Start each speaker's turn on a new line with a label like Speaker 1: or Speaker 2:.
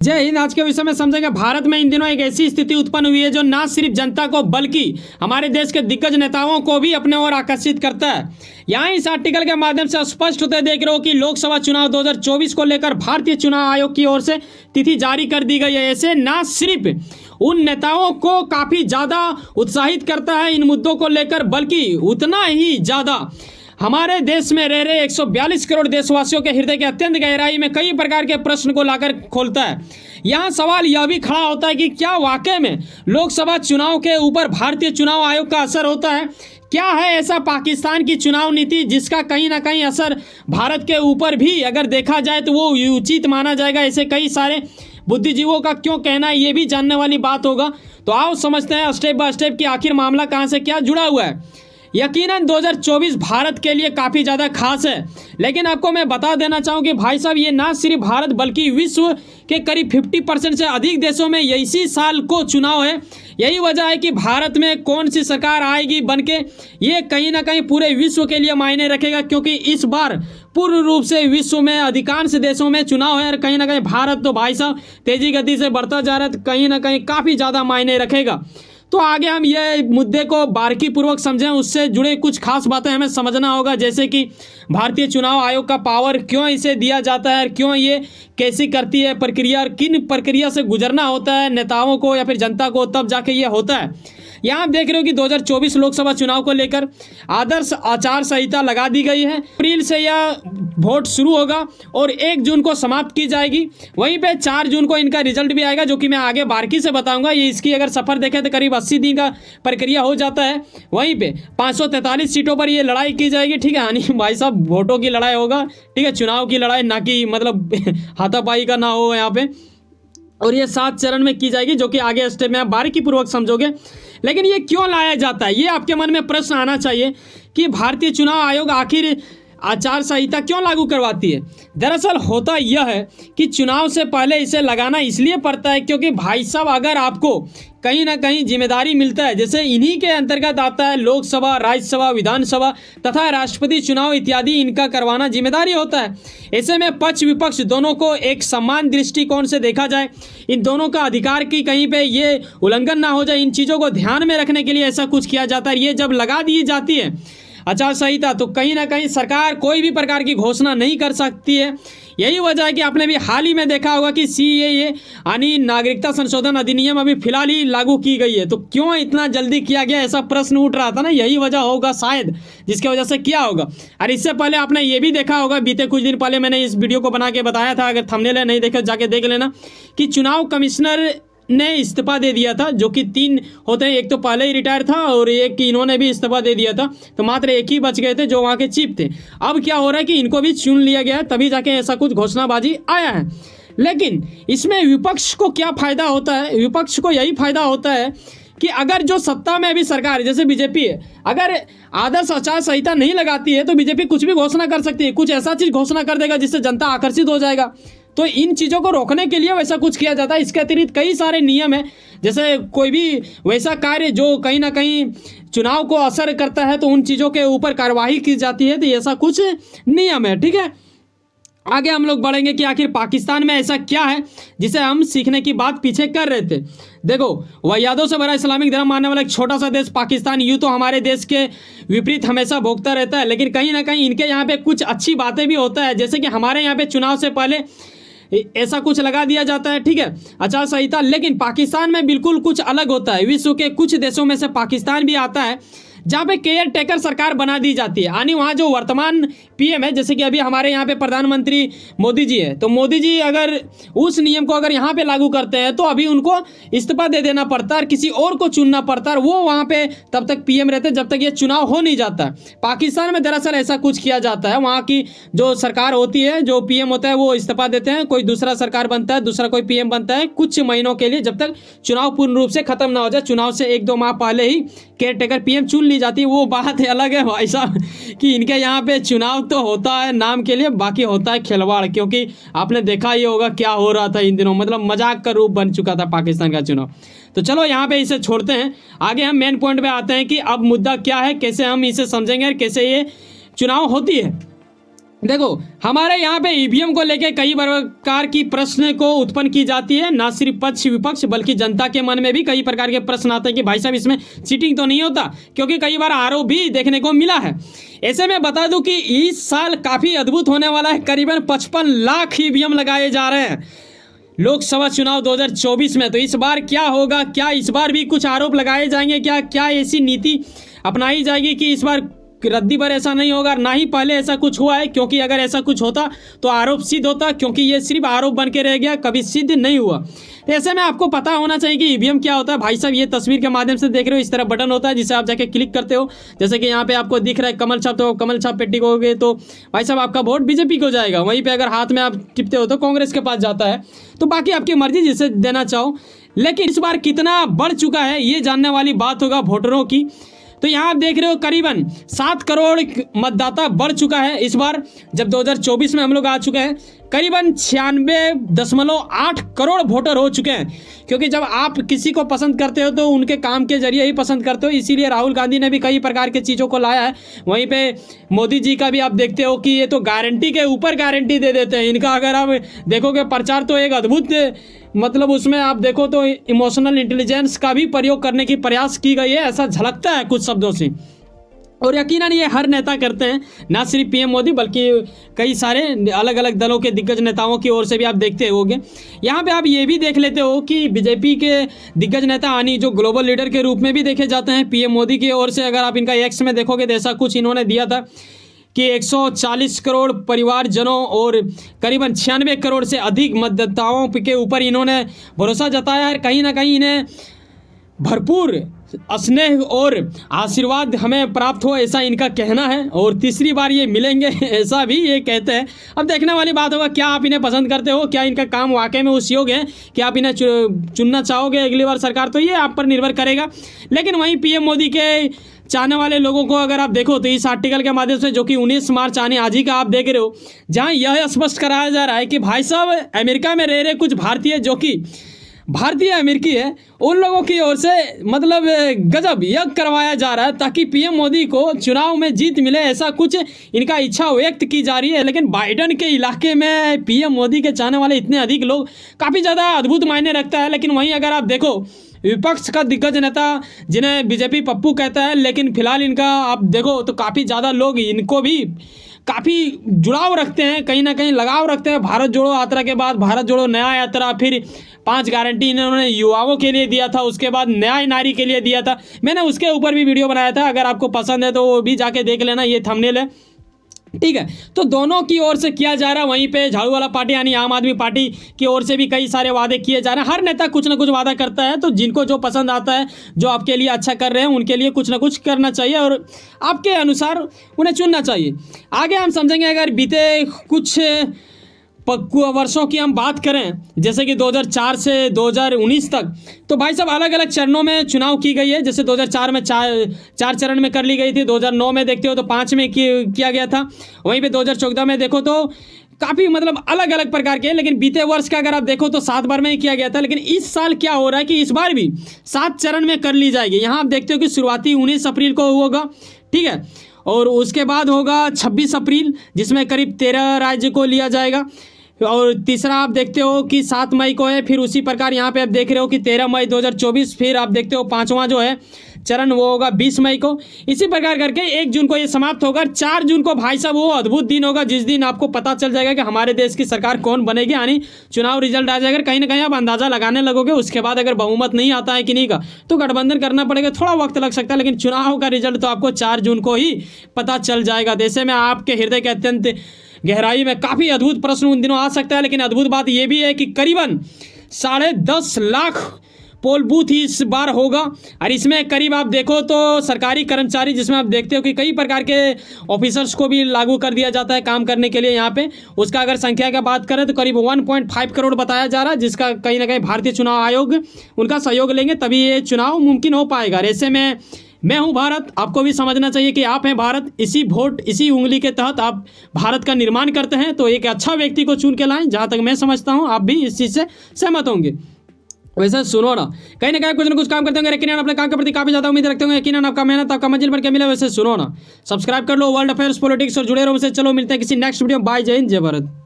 Speaker 1: जय हिंद। आज के विषय में समझेंगे भारत में इन दिनों एक ऐसी स्थिति उत्पन्न हुई है जो न सिर्फ जनता को बल्कि हमारे देश के दिग्गज नेताओं को भी अपने ओर आकर्षित करता है। यहाँ इस आर्टिकल के माध्यम से स्पष्ट होते देख रहे हो कि लोकसभा चुनाव 2024 को लेकर भारतीय चुनाव आयोग की ओर से तिथि जारी कर दी गई है। ऐसे न सिर्फ उन नेताओं को काफी ज्यादा उत्साहित करता है इन मुद्दों को लेकर, बल्कि उतना ही ज्यादा हमारे देश में रह रहे 142 करोड़ देशवासियों के हृदय के अत्यंत गहराई में कई प्रकार के प्रश्न को लाकर खोलता है। यहाँ सवाल यह भी खड़ा होता है कि क्या वाकई में लोकसभा चुनाव के ऊपर भारतीय चुनाव आयोग का असर होता है? क्या है ऐसा पाकिस्तान की चुनाव नीति जिसका कहीं ना कहीं असर भारत के ऊपर भी अगर देखा जाए तो वो उचित माना जाएगा? ऐसे कई सारे बुद्धिजीवों का क्यों कहना है, ये भी जानने वाली बात होगा। तो आओ समझते हैं स्टेप बाय स्टेप कि आखिर मामला कहाँ से क्या जुड़ा हुआ है। यकीनन 2024 भारत के लिए काफ़ी ज़्यादा खास है, लेकिन आपको मैं बता देना चाहूँ कि भाई साहब ये ना सिर्फ भारत बल्कि विश्व के करीब 50% से अधिक देशों में इसी साल को चुनाव है। यही वजह है कि भारत में कौन सी सरकार आएगी बनके, ये कहीं ना कहीं पूरे विश्व के लिए मायने रखेगा, क्योंकि इस बार पूर्ण रूप से विश्व में अधिकांश देशों में चुनाव है और कहीं ना कहीं भारत तो भाई साहब तेजी गति से बढ़ता जा रहा है, तो कहीं ना कहीं काफ़ी ज़्यादा मायने रखेगा। तो आगे हम ये मुद्दे को बारीकी पूर्वक समझें, उससे जुड़े कुछ खास बातें हमें समझना होगा, जैसे कि भारतीय चुनाव आयोग का पावर क्यों इसे दिया जाता है, क्यों ये कैसी करती है प्रक्रिया और किन प्रक्रिया से गुजरना होता है नेताओं को या फिर जनता को, तब जाके ये होता है। यहाँ आप देख रहे हो कि 2024 लोकसभा चुनाव को लेकर आदर्श आचार संहिता लगा दी गई है। अप्रैल से यह वोट शुरू होगा और 1 जून को समाप्त की जाएगी। वहीं पे 4 जून को इनका रिजल्ट भी आएगा, जो कि मैं आगे बारीकी से बताऊंगा। ये इसकी अगर सफ़र देखें तो करीब 80 दिन का प्रक्रिया हो जाता है। वहीं पे 543 सीटों पर ये लड़ाई की जाएगी, ठीक है। यानी भाई साहब वोटों की लड़ाई होगा, ठीक है, चुनाव की लड़ाई, ना कि मतलब हाथापाई का ना हो यहाँ पे। और ये 7 चरण में की जाएगी, जो कि आगे स्टेप में आप बारीकी पूर्वक समझोगे। लेकिन ये क्यों लाया जाता है, ये आपके मन में प्रश्न आना चाहिए कि भारतीय चुनाव आयोग आखिर आचार संहिता क्यों लागू करवाती है। दरअसल होता यह है कि चुनाव से पहले इसे लगाना इसलिए पड़ता है क्योंकि भाई साहब अगर आपको कहीं ना कहीं जिम्मेदारी मिलता है, जैसे इन्हीं के अंतर्गत आता है लोकसभा, राज्यसभा, विधानसभा तथा राष्ट्रपति चुनाव इत्यादि, इनका करवाना जिम्मेदारी होता है। ऐसे में पक्ष विपक्ष दोनों को एक समान दृष्टिकोण से देखा जाए, इन दोनों का अधिकार की कहीं पे ये उल्लंघन ना हो जाए, इन चीज़ों को ध्यान में रखने के लिए ऐसा कुछ किया जाता है। ये जब लगा दी जाती है आचार संहिता, तो कहीं ना कहीं सरकार कोई भी प्रकार की घोषणा नहीं कर सकती है। यही वजह है कि आपने भी हाल ही में देखा होगा कि सीएए यानी नागरिकता संशोधन अधिनियम अभी फिलहाल ही लागू की गई है। तो क्यों इतना जल्दी किया गया, ऐसा प्रश्न उठ रहा था ना, यही वजह होगा शायद जिसकी वजह से किया होगा। और इससे पहले आपने ये भी देखा होगा, बीते कुछ दिन पहले मैंने इस वीडियो को बना के बताया था, अगर थंबनेल नहीं देखे जाके देख लेना, कि चुनाव कमिश्नर ने इस्तीफा दे दिया था, जो कि 3 होते हैं, एक तो पहले ही रिटायर था और एक इन्होंने भी इस्तीफा दे दिया था, तो मात्र एक ही बच गए थे जो वहाँ के चीफ थे। अब क्या हो रहा है कि इनको भी चुन लिया गया है, तभी जाके ऐसा कुछ घोषणाबाजी आया है। लेकिन इसमें विपक्ष को क्या फायदा होता है? विपक्ष को यही फायदा होता है कि अगर जो सत्ता में अभी सरकार जैसे बीजेपी है, अगर आदर्श आचार संहिता नहीं लगाती है तो बीजेपी कुछ भी घोषणा कर सकती है, कुछ ऐसा चीज़ घोषणा कर देगा जिससे जनता आकर्षित हो जाएगा। तो इन चीज़ों को रोकने के लिए वैसा कुछ किया जाता है। इसके अतिरिक्त कई सारे नियम हैं, जैसे कोई भी वैसा कार्य जो कहीं ना कहीं चुनाव को असर करता है तो उन चीज़ों के ऊपर कार्रवाई की जाती है। तो ऐसा कुछ नियम है, ठीक है। आगे हम लोग बढ़ेंगे कि आखिर पाकिस्तान में ऐसा क्या है जिसे हम सीखने की बात पीछे कर रहे थे। देखो, वाहियातों से भरा इस्लामिक धर्म मानने वाला एक छोटा सा देश पाकिस्तान यूँ तो हमारे देश के विपरीत हमेशा भोगता रहता है, लेकिन कहीं ना कहीं इनके यहाँ पे कुछ अच्छी बातें भी होता है, जैसे कि हमारे यहाँ पे चुनाव से पहले ऐसा कुछ लगा दिया जाता है, ठीक है, आचार संहिता। लेकिन पाकिस्तान में बिल्कुल कुछ अलग होता है। विश्व के कुछ देशों में से पाकिस्तान भी आता है जहाँ पे केयर टेकर सरकार बना दी जाती है, यानी वहाँ जो वर्तमान पीएम है, जैसे कि अभी हमारे यहाँ पे प्रधानमंत्री मोदी जी है, तो मोदी जी अगर उस नियम को अगर यहाँ पे लागू करते हैं तो अभी उनको इस्तीफा दे देना पड़ता है और किसी और को चुनना पड़ता है, वो वहाँ पे तब तक पीएम रहते हैं जब तक ये चुनाव हो नहीं जाता है। पाकिस्तान में दरअसल ऐसा कुछ किया जाता है, वहाँ की जो सरकार होती है, जो पीएम होता है वो इस्तीफा देते हैं, कोई दूसरा सरकार बनता है, दूसरा कोई पीएम बनता है कुछ महीनों के लिए, जब तक चुनाव पूर्ण रूप से खत्म ना हो जाए। चुनाव से 1-2 माह पहले ही केयर टेकर पीएम चुन ली जाती है। वो बात अलग है भाई साहब कि इनके यहाँ पे चुनाव तो होता है नाम के लिए, बाकी होता है खिलवाड़, क्योंकि आपने देखा ही होगा क्या हो रहा था इन दिनों, मतलब मजाक का रूप बन चुका था पाकिस्तान का चुनाव। तो चलो यहाँ पे इसे छोड़ते हैं, आगे हम मेन पॉइंट पे आते हैं कि अब मुद्दा क्या है, कैसे हम इसे समझेंगे और कैसे ये चुनाव होती है। देखो, हमारे यहाँ पे ईवीएम को लेके कई प्रकार की प्रश्न को उत्पन्न की जाती है, ना सिर्फ पक्ष विपक्ष बल्कि जनता के मन में भी कई प्रकार के प्रश्न आते हैं कि भाई साहब इसमें चीटिंग तो नहीं होता, क्योंकि कई बार आरोप भी देखने को मिला है। ऐसे में बता दूं कि इस साल काफ़ी अद्भुत होने वाला है। करीबन 55 लाख ईवीएम लगाए जा रहे हैं लोकसभा चुनाव 2024 में। तो इस बार क्या होगा, क्या इस बार भी कुछ आरोप लगाए जाएंगे, क्या ऐसी नीति अपनाई जाएगी कि इस बार रद्दी पर ऐसा नहीं होगा? ना ही पहले ऐसा कुछ हुआ है, क्योंकि अगर ऐसा कुछ होता तो आरोप सिद्ध होता, क्योंकि ये सिर्फ आरोप बन के रह गया, कभी सिद्ध नहीं हुआ। तो ऐसे में आपको पता होना चाहिए कि ईवीएम क्या होता है। भाई साहब ये तस्वीर के माध्यम से देख रहे हो, इस तरह बटन होता है जिसे आप जाके क्लिक करते हो, जैसे कि यहाँ पे आपको दिख रहा है कमल छाप, तो कमल छाप पे टिकोगे तो भाई साहब आपका वोट बीजेपी को जाएगा। वहीं पर अगर हाथ में आप टिपते हो तो कांग्रेस के पास जाता है। तो बाकी आपकी मर्जी जिसे देना चाहो। लेकिन इस बार कितना बढ़ चुका है ये जानने वाली बात होगा वोटरों की। तो यहाँ आप देख रहे हो करीबन 7 करोड़ मतदाता बढ़ चुका है इस बार। जब 2024 में हम लोग आ चुके हैं, करीबन 96.8 करोड़ वोटर हो चुके हैं। क्योंकि जब आप किसी को पसंद करते हो तो उनके काम के जरिए ही पसंद करते हो, इसीलिए राहुल गांधी ने भी कई प्रकार की चीज़ों को लाया है। वहीं पे मोदी जी का भी आप देखते हो कि ये तो गारंटी के ऊपर गारंटी दे देते हैं। इनका अगर आप देखोगे प्रचार तो एक अद्भुत, मतलब उसमें आप देखो तो इमोशनल इंटेलिजेंस का भी प्रयोग करने की प्रयास की गई है, ऐसा झलकता है कुछ शब्दों से। और यकीनन ये हर नेता करते हैं, ना सिर्फ पीएम मोदी बल्कि कई सारे अलग अलग दलों के दिग्गज नेताओं की ओर से भी आप देखते होंगे। यहाँ पे आप ये भी देख लेते हो कि बीजेपी के दिग्गज नेता यानी जो ग्लोबल लीडर के रूप में भी देखे जाते हैं पीएम मोदी की ओर से। अगर आप इनका एक्स में देखोगे तो ऐसा कुछ इन्होंने दिया था कि 140 करोड़ परिवारजनों और करीबन 96 करोड़ से अधिक मतदाताओं के ऊपर इन्होंने भरोसा जताया है। कहीं ना कहीं इन्हें भरपूर स्नेह और आशीर्वाद हमें प्राप्त हो, ऐसा इनका कहना है। और तीसरी बार ये मिलेंगे ऐसा भी ये कहते हैं। अब देखने वाली बात होगा क्या आप इन्हें पसंद करते हो, क्या इनका काम वाकई में उस योग्य है कि आप इन्हें चुनना चाहोगे अगली बार सरकार, तो ये आप पर निर्भर करेगा। लेकिन वहीं पीएम मोदी के चाहने वाले लोगों को अगर आप देखो तो इस आर्टिकल के माध्यम से, जो कि 19 मार्च आने आज ही का आप देख रहे हो, जहां यह स्पष्ट कराया जा रहा है कि भाई साहब अमेरिका में रह रहे कुछ भारतीय जो कि भारतीय अमेरिकी है, उन लोगों की ओर से मतलब गजब यज्ञ करवाया जा रहा है ताकि पीएम मोदी को चुनाव में जीत मिले, ऐसा कुछ इनका इच्छा व्यक्त की जा रही है। लेकिन बाइडन के इलाके में पीएम मोदी के चाहने वाले इतने अधिक लोग काफ़ी ज़्यादा अद्भुत मायने रखता है। लेकिन वहीं अगर आप देखो विपक्ष का दिग्गज नेता जिन्हें बीजेपी पप्पू कहता है, लेकिन फिलहाल इनका आप देखो तो काफ़ी ज़्यादा लोग इनको भी काफ़ी जुड़ाव रखते हैं, कहीं ना कहीं लगाव रखते हैं। भारत जोड़ो यात्रा के बाद भारत जोड़ो नया यात्रा, फिर 5 गारंटी इन्होंने युवाओं के लिए दिया था, उसके बाद न्याय नारी के लिए दिया था। मैंने उसके ऊपर भी वीडियो बनाया था, अगर आपको पसंद है तो वो भी जाके देख लेना, ये थंबनेल है, ठीक है। तो दोनों की ओर से किया जा रहा है। वहीं पे झाड़ू वाला पार्टी यानी आम आदमी पार्टी की ओर से भी कई सारे वादे किए जा रहे हैं। हर नेता कुछ ना कुछ वादा करता है, तो जिनको जो पसंद आता है, जो आपके लिए अच्छा कर रहे हैं, उनके लिए कुछ ना कुछ करना चाहिए और आपके अनुसार उन्हें चुनना चाहिए। आगे हम समझेंगे। अगर बीते कुछ वर्षों की हम बात करें, जैसे कि 2004 से 2019 तक, तो भाई साहब अलग अलग चरणों में चुनाव की गई है। जैसे 2004 में चार चरण में कर ली गई थी, 2009 में देखते हो तो 5 में किया गया था। वहीं पे 2014 में देखो तो काफ़ी मतलब अलग अलग प्रकार के। लेकिन बीते वर्ष का अगर आप देखो तो 7 बार में ही किया गया था। लेकिन इस साल क्या हो रहा है कि इस बार भी 7 चरण में कर ली जाएगी। यहाँ आप देखते हो कि शुरुआती 19 अप्रैल को होगा, ठीक है, और उसके बाद होगा 26 अप्रैल, जिसमें करीब 13 राज्य को लिया जाएगा। और तीसरा आप देखते हो कि 7 मई को है। फिर उसी प्रकार यहाँ पे आप देख रहे हो कि 13 मई 2024। फिर आप देखते हो 5वां जो है चरण वो होगा 20 मई को। इसी प्रकार करके 1 जून को ये समाप्त होगा। 4 जून को भाई साहब वो अद्भुत दिन होगा जिस दिन आपको पता चल जाएगा कि हमारे देश की सरकार कौन बनेगी, यानी चुनाव रिजल्ट आ जाएगा। कहीं ना कहीं आप अंदाज़ा लगाने लगोगे। उसके बाद अगर बहुमत नहीं आता है कि नहीं का, तो गठबंधन करना पड़ेगा, थोड़ा वक्त लग सकता है। लेकिन चुनाव का रिजल्ट तो आपको 4 जून को ही पता चल जाएगा। जैसे में आपके हृदय के अत्यंत गहराई में काफ़ी अद्भुत प्रश्न उन दिनों आ सकता है। लेकिन अद्भुत बात यह भी है कि करीबन 10.5 लाख पोल बूथ ही इस बार होगा। और इसमें करीब आप देखो तो सरकारी कर्मचारी, जिसमें आप देखते हो कि कई प्रकार के ऑफिसर्स को भी लागू कर दिया जाता है काम करने के लिए यहाँ पे। उसका अगर संख्या की बात करें तो करीब 1.5 करोड़ बताया जा रहा है, जिसका कहीं ना कहीं भारतीय चुनाव आयोग उनका सहयोग लेंगे तभी ये चुनाव मुमकिन हो पाएगा। ऐसे में मैं हूं भारत, आपको भी समझना चाहिए कि आप हैं भारत। इसी वोट, इसी उंगली के तहत आप भारत का निर्माण करते हैं। तो एक अच्छा व्यक्ति को चुन के लाएं। जहां तक मैं समझता हूं आप भी इस चीज़ से सहमत होंगे। वैसे सुनो ना कहीं कुछ ना कुछ काम करते होंगे, लेकिन अपने काम के प्रति काफी ज्यादा उम्मीद रखते होंगे। यकीनन आपका मेहनत आपका मंजिल पर क्या मिला। वैसे सुनो ना, सब्सक्राइब कर लो, वर्ल्ड अफेयर्स पॉलिटिक्स और जुड़े रहो। वैसे चलो मिलते हैं किसी नेक्स्ट वीडियो। बाय, जय हिंद, जय भारत।